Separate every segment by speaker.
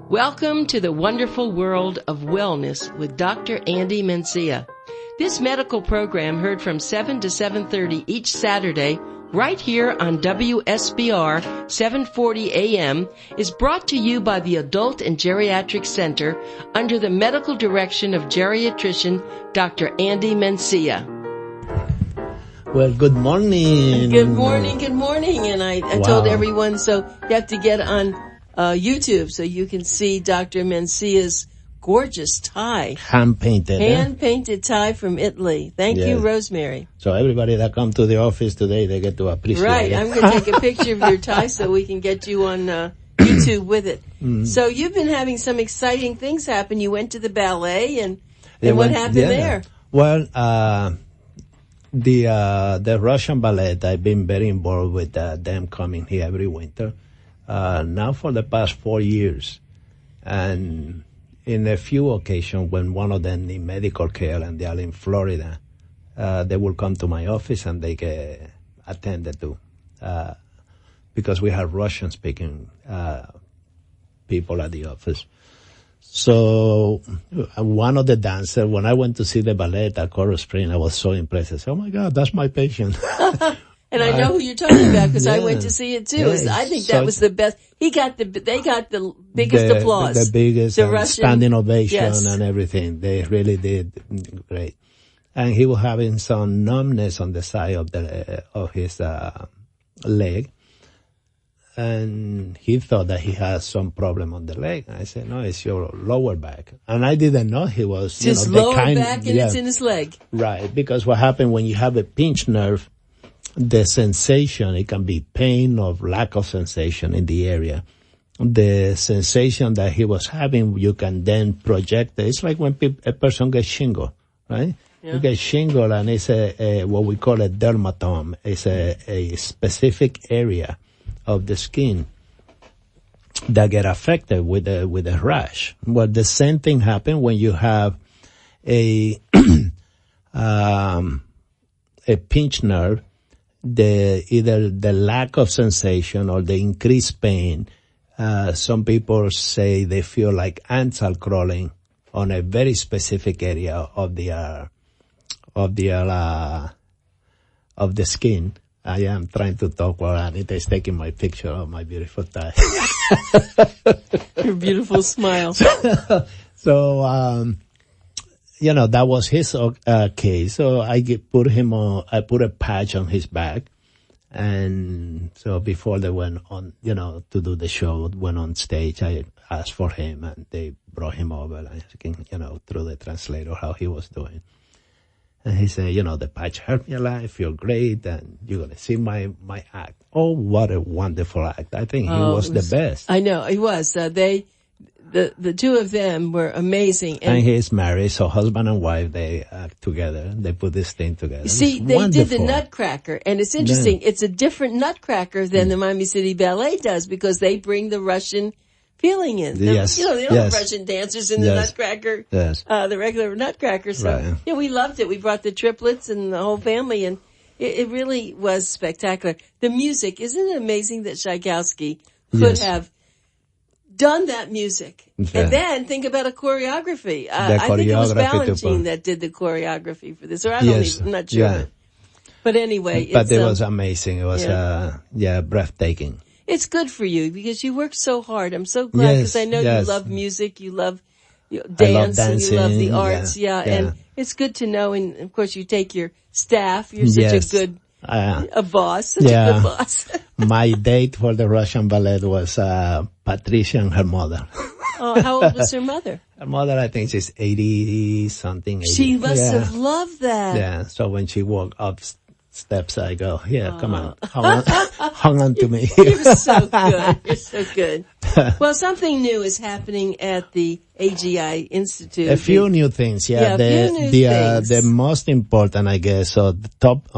Speaker 1: Welcome to the wonderful world of wellness with Dr. Andy Mencia. This medical program heard from 7 to 7:30 each Saturday right here on WSBR 740 AM is brought to you by the Adult and Geriatric Center under the medical direction of geriatrician Dr. Andy Mencia.
Speaker 2: Well, good morning.
Speaker 1: Good morning, good morning. And I told everyone, so you have to get on YouTube so you can see Dr. Mencia's gorgeous tie.
Speaker 2: Hand-painted.
Speaker 1: Hand-painted tie from Italy. Thank you, Rosemary.
Speaker 2: So everybody that come to the office today, they get to appreciate it.
Speaker 1: Right. I'm going to take a picture of your tie so we can get you on YouTube with it. So you've been having some exciting things happen. You went to the ballet, and what happened there?
Speaker 2: Well, the Russian ballet, I've been very involved with them coming here every winter. Now for the past 4 years. And in a few occasions when one of them need medical care and they are in Florida, they will come to my office and they get attended to. Because we have Russian speaking people at the office. So one of the dancers, when I went to see the ballet at Coral Spring, I was so impressed. I said, oh my God, that's my patient.
Speaker 1: And I know who you're talking about because I went to see it too. I think that was the best. They got the biggest applause.
Speaker 2: The biggest standing ovation and everything. They really did great. And he was having some numbness on the side of his leg. And he thought that he had some problem on the leg. I said, no, it's your lower back. And I didn't know he was,
Speaker 1: just lower back and it's in his leg.
Speaker 2: Right. Because what happened when you have a pinched nerve, the sensation, it can be pain or lack of sensation in the area. The sensation that he was having, you can then project it. It's like when a person gets shingle, right? Yeah. You get shingle and it's what we call a dermatome. It's a specific area of the skin that get affected with a rash. Well, the same thing happens when you have a pinched nerve. Either the lack of sensation or the increased pain. Some people say they feel like ants are crawling on a very specific area of the skin. I am trying to talk while Anita is taking my picture of my beautiful tie.
Speaker 1: Your beautiful smile.
Speaker 2: So, that was his case. So I put a patch on his back. And so before they went on, to do the show, went on stage, I asked for him and they brought him over and asking, through the translator how he was doing. And he said, the patch helped me a lot. I feel great. And you're going to see my act. Oh, what a wonderful act. I think he was the best.
Speaker 1: I know he was. The two of them were amazing.
Speaker 2: And he's married, so husband and wife, they act together. They put this thing together.
Speaker 1: See, they did the Nutcracker, and it's interesting. Yeah. It's a different Nutcracker than the Miami City Ballet does because they bring the Russian feeling in. They don't have Russian dancers in the Nutcracker, the regular Nutcracker. So, we loved it. We brought the triplets and the whole family, and it really was spectacular. The music, isn't it amazing that Tchaikovsky could have done that music? And then think about a choreography. I think it was Valentine that did the choreography for this, or I'm not sure. Yeah. But anyway.
Speaker 2: But it was amazing. It was, breathtaking.
Speaker 1: It's good for you because you work so hard. I'm so glad because I know you love music, you love dance, and you love the arts. And it's good to know. And of course you take your staff. You're such a good boss, such a good boss.
Speaker 2: My date for the Russian ballet was Patricia and her mother.
Speaker 1: Oh, how old was her mother?
Speaker 2: Her mother, I think she's 80-something.
Speaker 1: She must have loved that.
Speaker 2: Yeah, so when she walked up steps, I go, come on, hang on to me.
Speaker 1: You're so good. You're so good. Well, something new is happening at the AGI Institute.
Speaker 2: A few new things, the most important, I guess, so the top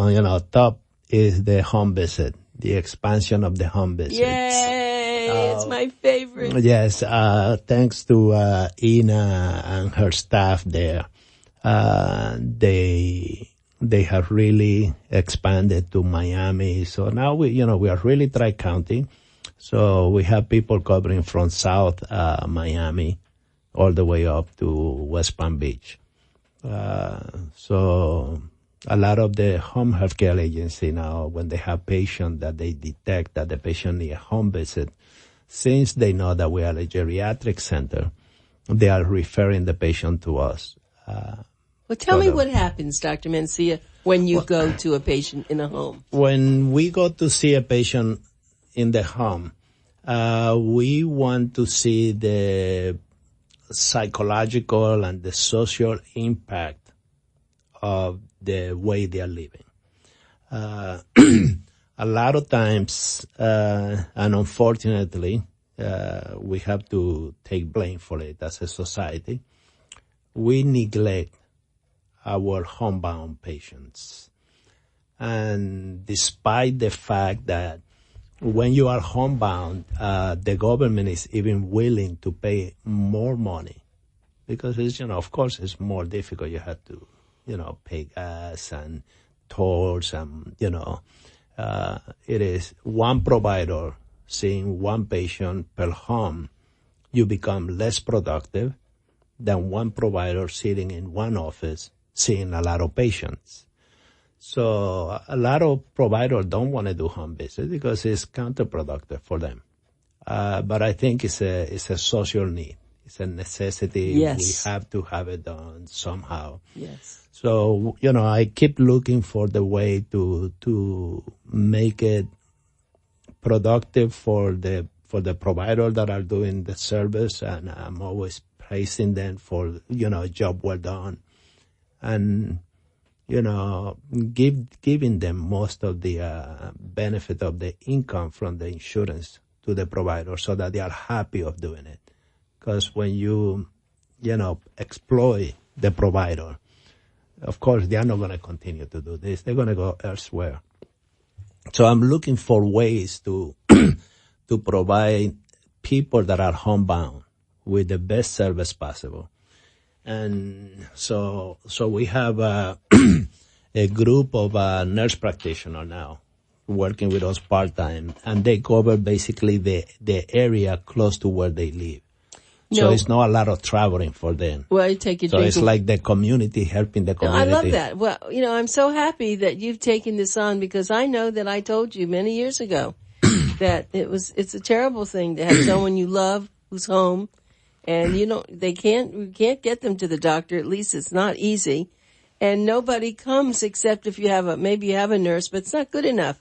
Speaker 2: is the home visit, the expansion of the home visit.
Speaker 1: Yay! It's my favorite.
Speaker 2: Yes, thanks to Ina and her staff there. They have really expanded to Miami. So now we are really tri-county. So we have people covering from South Miami all the way up to West Palm Beach. So a lot of the home healthcare agency now, when they have patients that they detect that the patient needs a home visit, since they know that we are a geriatric center, they are referring the patient to us.
Speaker 1: Well, tell me what happens, Dr. Mencia, when you go to a patient in a home.
Speaker 2: When we go to see a patient in the home, we want to see the psychological and the social impact of the way they are living. A lot of times, and unfortunately, we have to take blame for it as a society, we neglect our homebound patients. And despite the fact that when you are homebound, the government is even willing to pay more money because it's, of course, it's more difficult. You have to, pay gas and tolls and, it is one provider seeing one patient per home. You become less productive than one provider sitting in one office seeing a lot of patients. So a lot of providers don't want to do home visits because it's counterproductive for them. But I think it's a social need. It's a necessity.
Speaker 1: Yes.
Speaker 2: We have to have it done somehow.
Speaker 1: Yes.
Speaker 2: So, I keep looking for the way to make it productive for the providers that are doing the service, and I'm always praising them for, a job well done. And, giving them most of the benefit of the income from the insurance to the provider so that they are happy of doing it. Because when you, exploit the provider, of course, they are not going to continue to do this. They're going to go elsewhere. So I'm looking for ways to provide people that are homebound with the best service possible. And so we have a group of nurse practitioners now working with us part-time, and they cover basically the area close to where they live. So it's not a lot of traveling for them.
Speaker 1: Well, I take it.
Speaker 2: So it's like the community helping the community.
Speaker 1: I love that. Well, I'm so happy that you've taken this on because I know that I told you many years ago that it's a terrible thing to have someone you love who's home, and we can't get them to the doctor. At least it's not easy, and nobody comes except if you have maybe you have a nurse, but it's not good enough.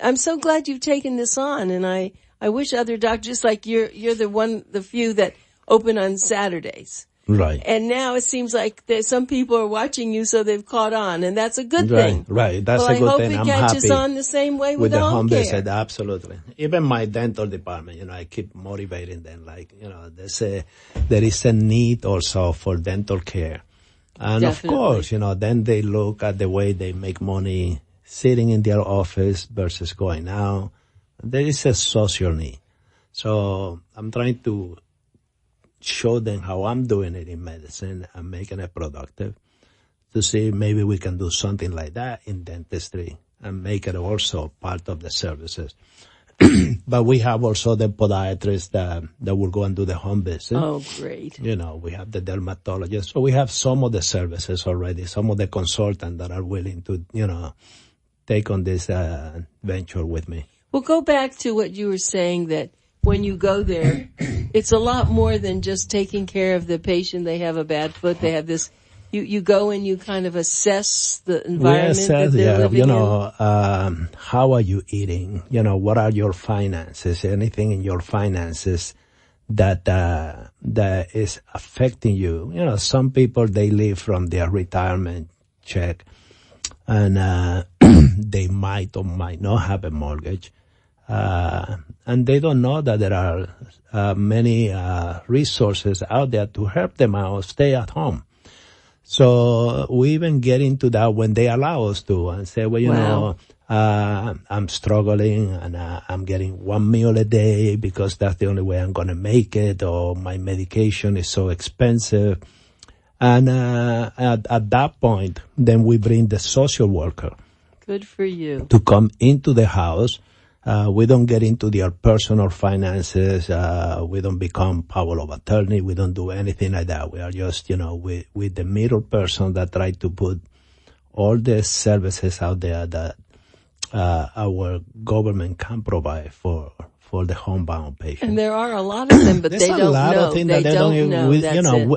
Speaker 1: I'm so glad you've taken this on, and I wish other doctors, just like you're the few that open on Saturdays.
Speaker 2: Right.
Speaker 1: And now it seems like some people are watching you, so they've caught on, and that's a good thing.
Speaker 2: Right. That's a good thing.
Speaker 1: I'm happy. I hope it catches on the same way with
Speaker 2: the
Speaker 1: home care.
Speaker 2: Visit. Absolutely. Even my dental department, I keep motivating them. Like, there is a need also for dental care. And
Speaker 1: Definitely.
Speaker 2: Of course, then they look at the way they make money sitting in their office versus going out. There is a social need. So I'm trying to show them how I'm doing it in medicine and making it productive to see maybe we can do something like that in dentistry and make it also part of the services. But we have also the podiatrists that will go and do the home visit.
Speaker 1: Oh, great.
Speaker 2: We have the dermatologist. So we have some of the services already, some of the consultants that are willing to, take on this venture with me.
Speaker 1: Well, go back to what you were saying, that when you go there, it's a lot more than just taking care of the patient. They have a bad foot. They have this. You go and you kind of assess the environment that they're living in.
Speaker 2: How are you eating? What are your finances? Anything in your finances that is affecting you? Some people, they live from their retirement check, and they might or might not have a mortgage. And they don't know that there are many resources out there to help them out stay at home. So we even get into that when they allow us to and say, well, I'm struggling and I'm getting one meal a day because that's the only way I'm going to make it, or my medication is so expensive. And at that point, then we bring the social worker.
Speaker 1: Good for you.
Speaker 2: To come into the house We don't get into their personal finances. We don't become power of attorney. We don't do anything like that. We are just, with the middle person that try to put all the services out there that our government can provide for the homebound patient.
Speaker 1: And there are a lot of them, but they don't know. There's a lot of things that they don't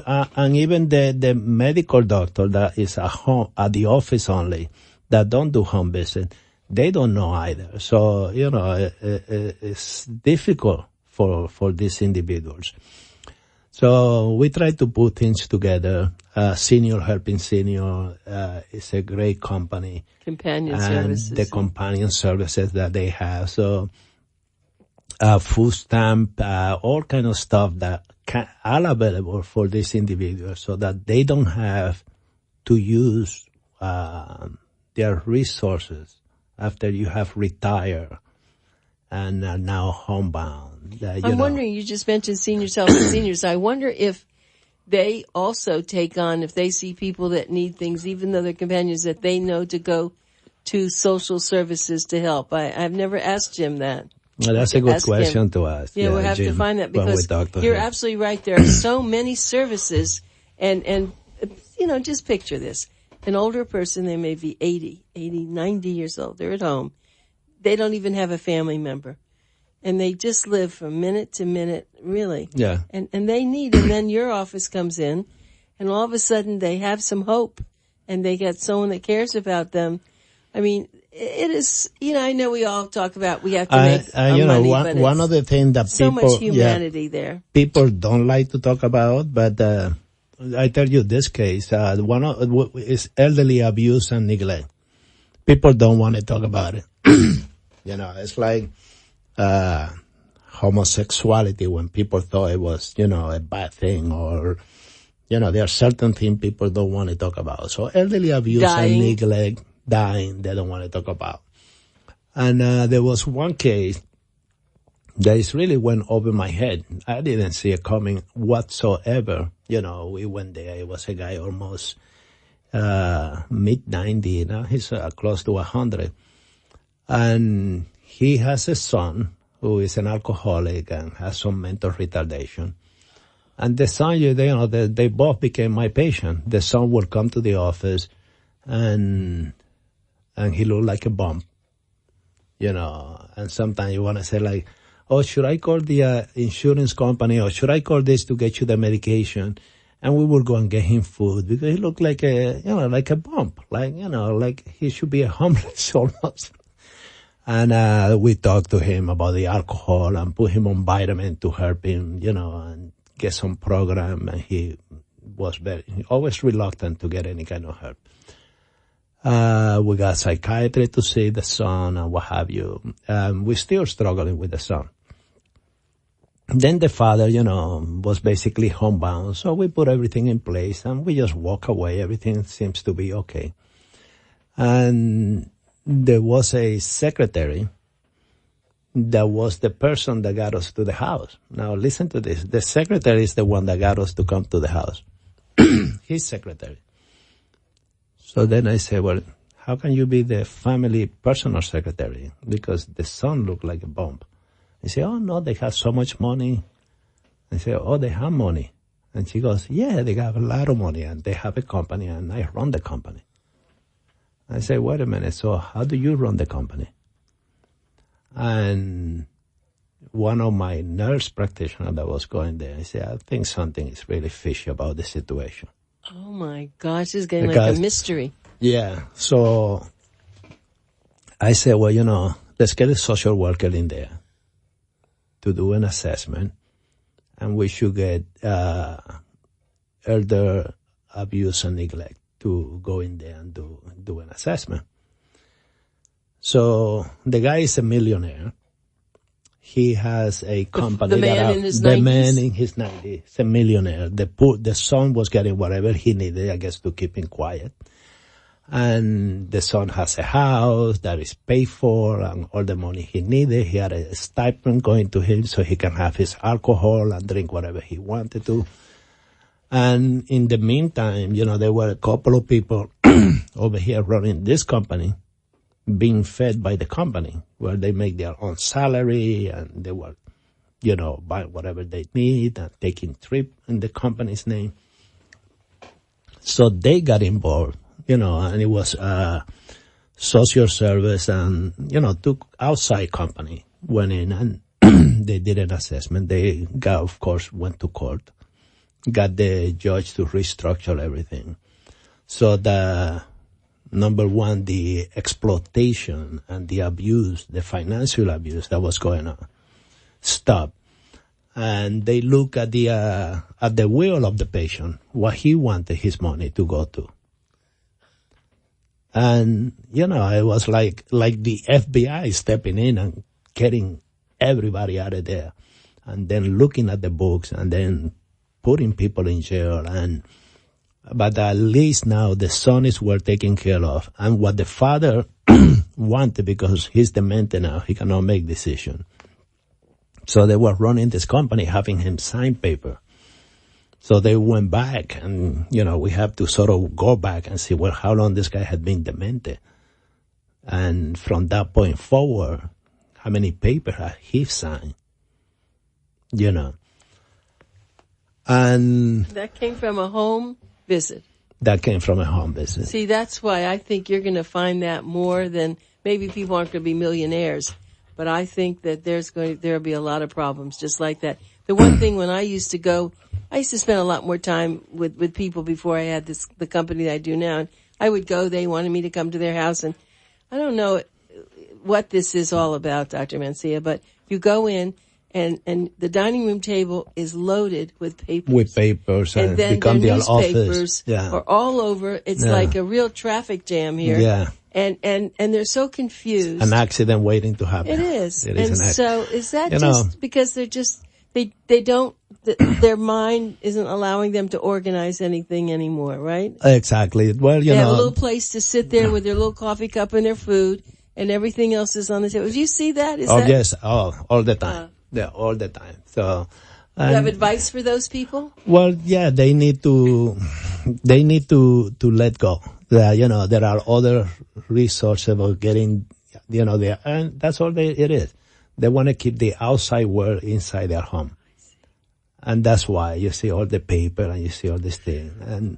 Speaker 1: know.
Speaker 2: And even the medical doctor that is at home, at the office only, that don't do home visit, they don't know either. So, it's difficult for these individuals. So we try to put things together. Senior Helping Senior is a great company.
Speaker 1: Companion services.
Speaker 2: The companion services that they have. So food stamp, all kind of stuff that are available for these individuals so that they don't have to use their resources after you have retired and are now homebound.
Speaker 1: I'm wondering, you just mentioned seniors helping seniors. I wonder if they also take on, if they see people that need things, even though they're companions, that they know to go to social services to help. I've never asked Jim that.
Speaker 2: Well, that's a good question to ask.
Speaker 1: Yeah, we'll have Jim, to find that, because you're absolutely right. There are so many services, and just picture this. An older person, they may be 80, 90 years old. They're at home. They don't even have a family member. And they just live from minute to minute, really.
Speaker 2: Yeah.
Speaker 1: And they need, and then your office comes in, and all of a sudden they have some hope, and they got someone that cares about them. I mean, it is, I know we all talk about we have to make money, but
Speaker 2: one of the things that
Speaker 1: so much humanity there.
Speaker 2: People don't like to talk about, but I tell you this case, one is elderly abuse and neglect. People don't want to talk about it. It's like homosexuality, when people thought it was, a bad thing, or, there are certain things people don't want to talk about. So elderly abuse and neglect, dying, they don't want to talk about. And there was one case that really went over my head. I didn't see it coming whatsoever. We went there. It was a guy almost mid-90. Now he's close to 100. And he has a son who is an alcoholic and has some mental retardation. And the son, they both became my patient. The son would come to the office and he looked like a bump, and sometimes you want to say like, oh, should I call the insurance company, or should I call this to get you the medication? And we would go and get him food, because he looked like like a bump, like he should be a homeless almost. And we talked to him about the alcohol and put him on vitamin to help him, and get some program. And he was always reluctant to get any kind of help. We got psychiatry to see the son and what have you. We're still struggling with the son. Then the father, was basically homebound. So we put everything in place and we just walk away. Everything seems to be okay. And there was a secretary that was the person that got us to the house. Now listen to this. The secretary is the one that got us to come to the house. His secretary. So then I said, well, how can you be the family personal secretary? Because the son looked like a bump. He said, oh, no, they have so much money. I said, oh, they have money. And she goes, yeah, they have a lot of money, and they have a company, and I run the company. I said, wait a minute, so how do you run the company? And one of my nurse practitioners that was going there, I said, I think something is really fishy about the situation.
Speaker 1: Oh my gosh, this is getting like a mystery.
Speaker 2: Yeah. So I said, well, let's get a social worker in there to do an assessment, and we should get elder abuse and neglect to go in there and do an assessment. So the guy is a millionaire. He has a company.
Speaker 1: The man in his 90s?
Speaker 2: The man in his 90s, a millionaire. The son was getting whatever he needed, I guess, to keep him quiet. And the son has a house that is paid for and all the money he needed. He had a stipend going to him so he can have his alcohol and drink whatever he wanted to. And in the meantime, there were a couple of people over here running this company being fed by the company, where they make their own salary and they were, buying whatever they need and taking trip in the company's name. So they got involved, and it was social service and, took outside company, went in and they did an assessment. They got, of course, went to court, got the judge to restructure everything. So the number one, the exploitation and the abuse, the financial abuse that was going on, stopped. And they look at the will of the patient, what he wanted his money to go to. And, it was like the FBI stepping in and getting everybody out of there. And then looking at the books and then putting people in jail. But at least now the son is well taken care of. And what the father wanted, because he's demented now, he cannot make decisions. So they were running this company, having him sign paper. So they went back and, we have to sort of go back and see, well, how long this guy had been demented. And from that point forward, how many papers had he signed, And
Speaker 1: that came from a home visit.
Speaker 2: That came from a home visit.
Speaker 1: See, that's why I think you're going to find that more than maybe people aren't going to be millionaires. But I think that there'll be a lot of problems just like that. The one thing when I used to spend a lot more time with people before I had the company that I do now. And I would go, they wanted me to come to their house. And I don't know what this is all about, Dr. Mencia, but you go in and the dining room table is loaded with papers.
Speaker 2: With papers and
Speaker 1: then
Speaker 2: become
Speaker 1: the
Speaker 2: their
Speaker 1: newspapers
Speaker 2: office.
Speaker 1: are all over. It's like a real traffic jam here.
Speaker 2: Yeah.
Speaker 1: And they're so confused.
Speaker 2: An accident waiting to happen.
Speaker 1: It is.
Speaker 2: It is.
Speaker 1: And so is that just because they're just, they don't, their mind isn't allowing them to organize anything anymore, right?
Speaker 2: Exactly. Well,
Speaker 1: they have a little place to sit there with their little coffee cup and their food and everything else is on the table. Do you see that?
Speaker 2: Yes. All the time. All the time. So.
Speaker 1: You have advice for those people?
Speaker 2: Well, yeah, they need to let go. There are other resources about getting, and that's all it is. They want to keep the outside world inside their home. And that's why you see all the paper and you see all this thing.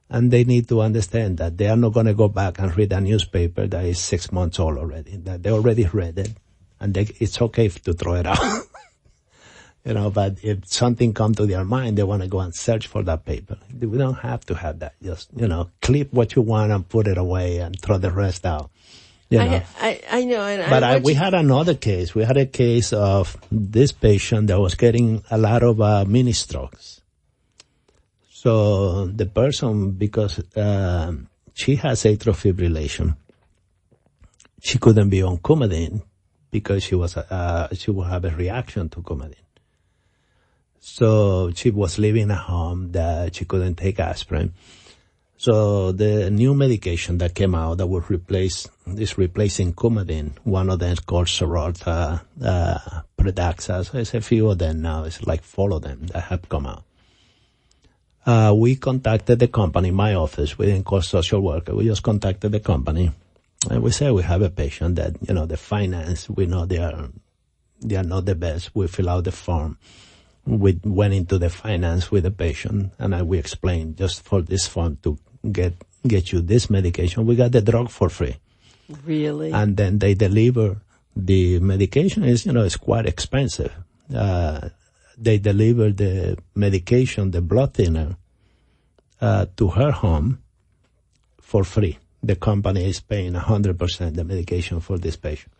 Speaker 2: And they need to understand that they are not going to go back and read a newspaper that is 6 months old already, that they already read it. And it's okay to throw it out. But if something comes to their mind, they want to go and search for that paper. We don't have to have that. Just, clip what you want and put it away and throw the rest out.
Speaker 1: I know.
Speaker 2: But we had another case. We had a case of this patient that was getting a lot of mini strokes. So the person, because she has atrial fibrillation, she couldn't be on Coumadin because she would have a reaction to Coumadin. So she was living at home that she couldn't take aspirin. So the new medication that came out that would replacing Coumadin. One of them is called Xarelto, Pradaxa. So there's a few of them now. It's like 4 of them that have come out. We contacted the company, my office. We didn't call social worker. We just contacted the company. And we said we have a patient that, the finance, we know they are not the best. We fill out the form. We went into the finance with the patient and we explained just for this form to get you this medication. We got the drug for free.
Speaker 1: Really?
Speaker 2: And then they deliver the medication it's quite expensive. They deliver the medication, the blood thinner, to her home for free. The company is paying 100% the medication for this patient.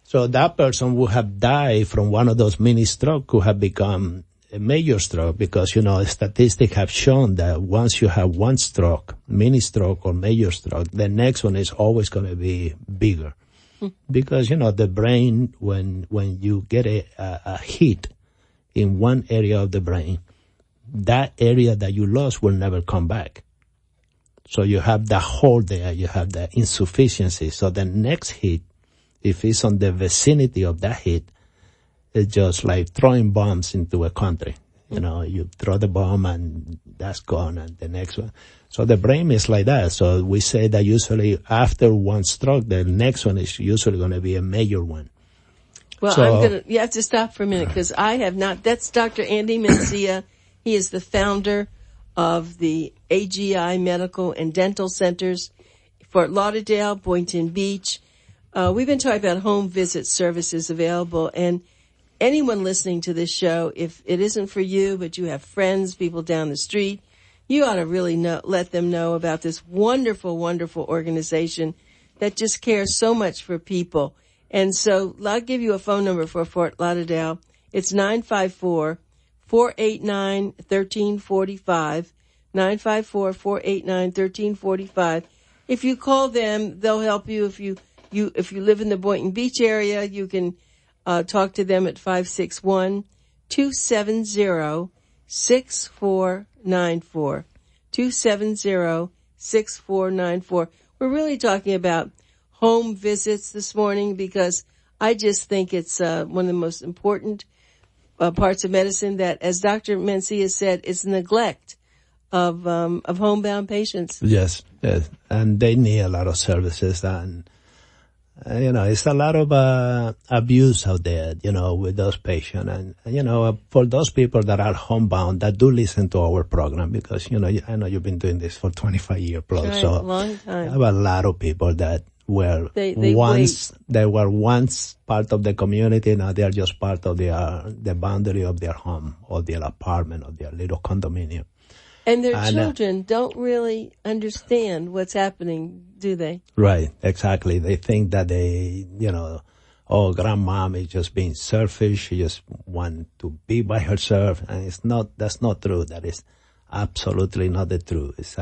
Speaker 2: So that person would have died from one of those mini stroke could have become a major stroke because, statistics have shown that once you have one stroke, mini stroke or major stroke, the next one is always going to be bigger. Because, the brain, when you get a hit in one area of the brain, that area that you lost will never come back. So you have the hole there, you have the insufficiency. So the next hit, if it's on the vicinity of that hit, it's just like throwing bombs into a country. You know, you throw the bomb and that's gone, and the next one. So the brain is like that. So we say that usually after one stroke, the next one is usually going to be a major one.
Speaker 1: Well, you have to stop for a minute because I have not, that's Dr. Andy Mencia. He is the founder of the AGI Medical and Dental Centers, Fort Lauderdale, Boynton Beach. We've been talking about home visit services available, and anyone listening to this show, if it isn't for you, but you have friends, people down the street, you ought to really let them know about this wonderful, wonderful organization that just cares so much for people. And so I'll give you a phone number for Fort Lauderdale. It's 954-489-1345, 954-489-1345. If you call them, they'll help you. If you live in the Boynton Beach area, you can talk to them at 561-270-6494, 270-6494. We're really talking about home visits this morning because I just think it's one of the most important parts of medicine that, as Dr. Mencia said, is neglect of homebound patients.
Speaker 2: Yes, and they need a lot of services, and it's a lot of abuse out there, with those patients, and for those people that are homebound that do listen to our program, because I know you've been doing this for 25 years plus,
Speaker 1: right,
Speaker 2: so
Speaker 1: a long time.
Speaker 2: I have a lot of people that were they were once part of the community. Now they are just part of the boundary of their home or their apartment or their little condominium.
Speaker 1: And their children don't really understand what's happening, do they?
Speaker 2: Right, exactly. They think that grandmom is just being selfish. She just wants to be by herself, and that's not true. That is absolutely not the truth.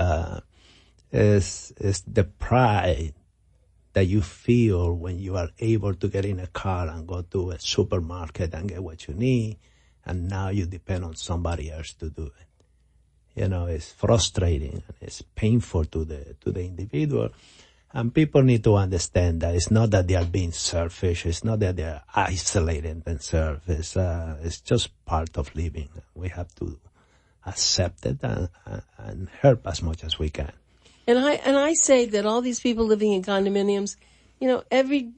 Speaker 2: It's the pride that you feel when you are able to get in a car and go to a supermarket and get what you need, and now you depend on somebody else to do it. It's frustrating and it's painful to the individual. And people need to understand that it's not that they are being selfish. It's not that they are isolating themselves. It's just part of living. We have to accept it and help as much as we can.
Speaker 1: And I say that all these people living in condominiums, every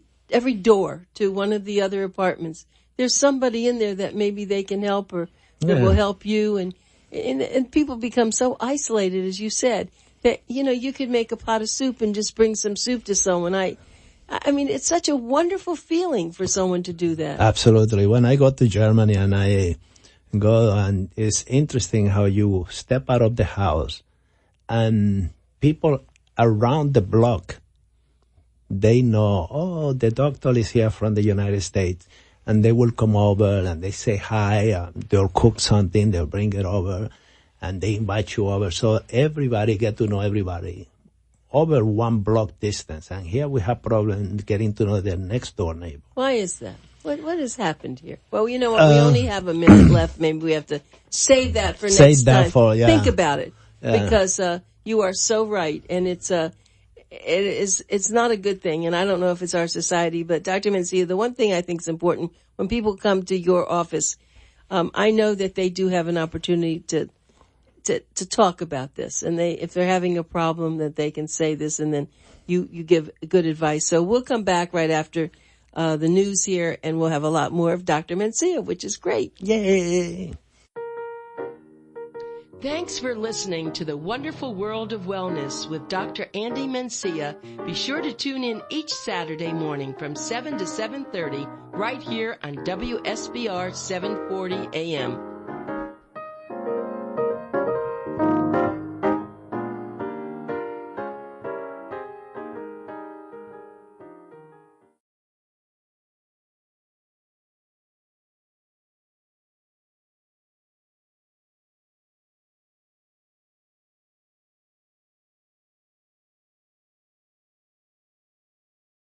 Speaker 1: door to one of the other apartments, there's somebody in there that maybe they can help or that will help you. And people become so isolated, as you said, that, you could make a pot of soup and just bring some soup to someone. I mean, it's such a wonderful feeling for someone to do that.
Speaker 2: Absolutely. When I go to Germany and I go, and it's interesting how you step out of the house and people around the block, they know, the doctor is here from the United States. And they will come over and they say hi, they'll cook something, they'll bring it over, and they invite you over. So everybody get to know everybody over one block distance. And here we have problems getting to know their next door neighbor.
Speaker 1: Why is that? What has happened here? Well, you know what? We only have a minute left. Maybe we have to save that for next time. Think about it. Because you are so right. And it's not a good thing, and I don't know if it's our society, but Dr. Mencia, the one thing I think is important when people come to your office, I know that they do have an opportunity to talk about this, and if they're having a problem, that they can say this, and then you give good advice. So we'll come back right after the news here, and we'll have a lot more of Dr. Mencia, which is great.
Speaker 2: Yay!
Speaker 1: Thanks for listening to The Wonderful World of Wellness with Dr. Andy Mencia. Be sure to tune in each Saturday morning from 7 to 7:30 right here on WSBR 740 AM.